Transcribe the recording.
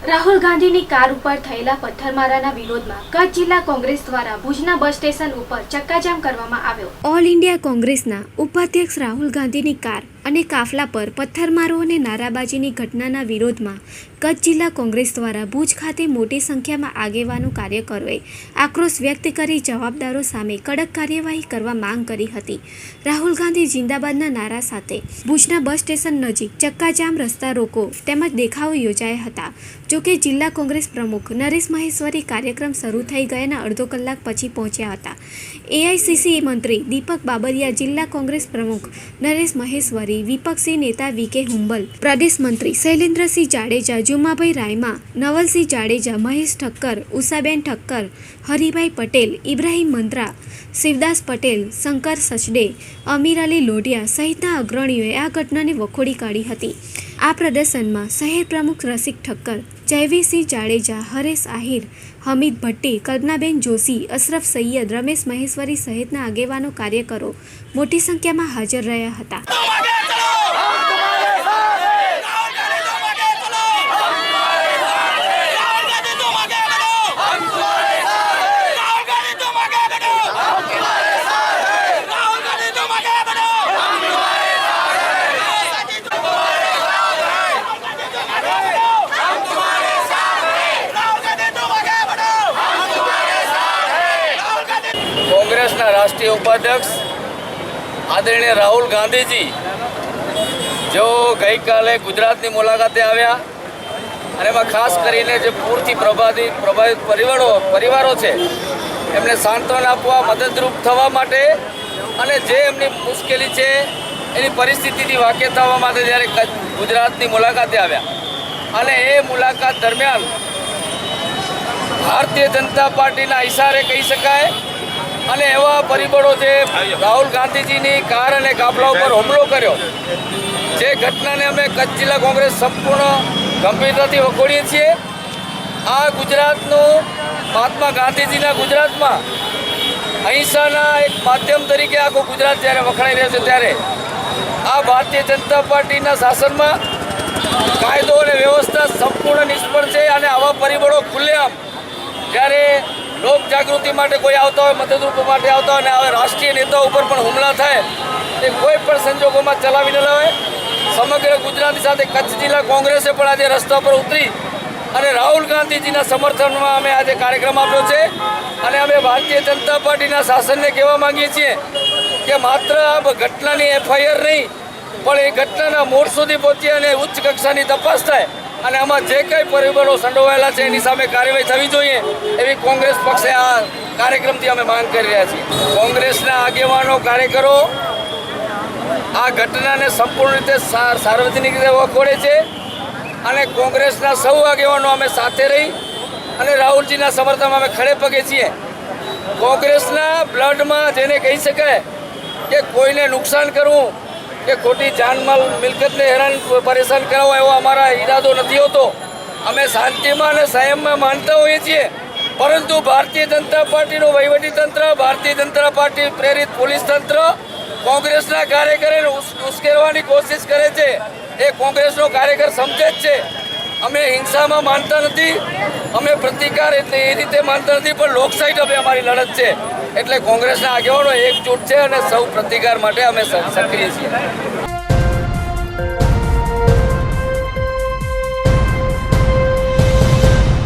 રાહુલ ગાંધીની કાર ઉપર થયેલા પથ્થરમારાના વિરોધમાં કચ્છ જિલ્લા કોંગ્રેસ દ્વારા ભુજના બસ સ્ટેશન ઉપર ચક્કાજામ કરવામાં આવ્યો। ઓલ ઇન્ડિયા કોંગ્રેસના ઉપાધ્યક્ષ રાહુલ ગાંધીની કાર અને કાફલા પર પથ્થરમારો અને નારાબાજીની ઘટનાના વિરોધમાં કચ્છ જિલ્લા કોંગ્રેસ દ્વારા ભુજ ખાતે મોટી સંખ્યામાં આગેવાનો કાર્યકરોએ આક્રોશ વ્યક્ત કરી જવાબદારો સામે કડક કાર્યવાહી કરવા માંગ કરી હતી। રાહુલ ગાંધી જિંદાબાદના નારા સાથે ભુજના બસ સ્ટેશન નજીક ચક્કાજામ, રસ્તા રોકો તેમજ દેખાવો યોજાયા હતા। જોકે જિલ્લા કોંગ્રેસ પ્રમુખ નરેશ મહેશ્વરી કાર્યક્રમ શરૂ થઈ ગયાના અડધો કલાક પછી પહોંચ્યા હતા। એઆઈસીસી મંત્રી દીપક બાબરિયા, જિલ્લા કોંગ્રેસ પ્રમુખ નરેશ મહેશ્વરી, વિપક્ષી નેતા વીકે હુંબલ, પ્રદેશ મંત્રી શૈલેન્દ્રસિંહ જાડેજા, જુમાભાઈ રાયમા, નવલસિંહ જાડેજા, મહેશ ઠક્કર, ઉષાબેન ઠક્કર, હરિભાઈ પટેલ, ઇબ્રાહીમ મંત્રા, શિવદાસ પટેલ, શંકર સચડે, અમીર અલી લોઢિયા સહિતના અગ્રણીઓએ આ ઘટનાને વખોડી કાઢી હતી। આ પ્રદર્શનમાં શહેર પ્રમુખ રસિક ઠક્કર, જયવીરસિંહ જાડેજા, હરેશ આહિર, હમીદ ભટ્ટી, કલ્પનાબેન જોશી, અશરફ સૈયદ, રમેશ મહેશ્વરી સહિતના આગેવાનો કાર્યકરો મોટી સંખ્યામાં હાજર રહ્યા હતા। कांग्रेसना राष्ट्रीय उपाध्यक्ष आदरणीय राहुल गांधी जी जो गई काले गुजरात की मुलाकाते आव्या અને એમાં ખાસ કરીને જે પૂરથી પ્રભાવિત પરિવારો છે એમને સાંત્વના આપવા, મદદરૂપ થવા માટે અને જે એમની મુશ્કેલી છે એની પરિસ્થિતિથી વાકેફ થવા માટે જ્યારે ગુજરાતની મુલાકાતે આવ્યા અને એ મુલાકાત દરમિયાન ભારતીય જનતા પાર્ટીના ઇશારે કહી શકાય અને એવા પરિબળો જે રાહુલ ગાંધીજીની કાર અને કાફલા ઉપર હુમલો કર્યો, જે ઘટનાને અમે કચ્છ જિલ્લા કોંગ્રેસ સંપૂર્ણ ગંભીરતાથી વખોડીએ છીએ। આ ગુજરાતનું મહાત્મા ગાંધીજીના ગુજરાતમાં અહિંસાના એક માધ્યમ તરીકે આખું ગુજરાત જ્યારે વખણાઈ રહ્યો છે, ત્યારે આ ભારતીય જનતા પાર્ટીના શાસનમાં કાયદો અને વ્યવસ્થા સંપૂર્ણ નિષ્ફળ છે અને આવા પરિબળો ખુલ્લેઆમ જ્યારે લોક જાગૃતિ માટે કોઈ આવતા હોય, મદદરૂપ માટે આવતા હોય અને હવે રાષ્ટ્રીય નેતાઓ ઉપર પણ હુમલા થાય એ કોઈ પણ સંજોગોમાં ચલાવી ન લેવાય। સમગ્ર ગુજરાતની સાથે કચ્છ જિલ્લા કોંગ્રેસે પણ આજે રસ્તા પર ઉતરી અને રાહુલ ગાંધીજીના સમર્થનમાં અમે આજે કાર્યક્રમ આપ્યો છે અને અમે ભારતીય જનતા પાર્ટીના શાસનને કહેવા માંગીએ છીએ કે માત્ર આ ઘટનાની એફઆઈઆર નહીં પણ એ ઘટનાના મૂળ સુધી પહોંચી અને ઉચ્ચ કક્ષાની તપાસ થાય અને આમાં જે કંઈ પરિબળો સંડોવાયેલા છે એની સામે કાર્યવાહી થવી જોઈએ એવી કોંગ્રેસ પક્ષે આ કાર્યક્રમથી અમે માંગ કરી રહ્યા છીએ। કોંગ્રેસના આગેવાનો, કાર્યકરો આ ઘટનાને સંપૂર્ણ રીતે સાર્વજનિક રીતે વખોડે છે અને કોંગ્રેસના સૌ આગેવાનો અમે સાથે રહી અને રાહુલજીના સમર્થનમાં અમે ખડે પગે છીએ। કોંગ્રેસના બ્લડમાં જેને કહી શકાય કે કોઈને નુકસાન કરવું કે ખોટી જાનમાલ મિલકતને હેરાન પરેશાન કરાવવા એવો અમારા ઈરાદો નથી હોતો। અમે શાંતિમાં અને સંયમમાં માનતા હોઈએ છીએ, પરંતુ ભારતીય જનતા પાર્ટીનું વહીવટીતંત્ર, ભારતીય જનતા પાર્ટી પ્રેરિત પોલીસ તંત્ર કોંગ્રેસના કાર્યકરોને ઉશ્કેરવાની કોશિશ કરે છે। એ કોંગ્રેસનો કાર્યકર સમજે જ છે અમે હિંસામાં માનતા નથી, અમે પ્રતિકાર એટલે એ રીતે માનતા નથી, પણ લોકશાહી ઢબે અમારી લડત છે। એટલે કોંગ્રેસના આગેવાનો એકજૂટ છે અને સૌ પ્રતિકાર માટે અમે સક્રિય છીએ।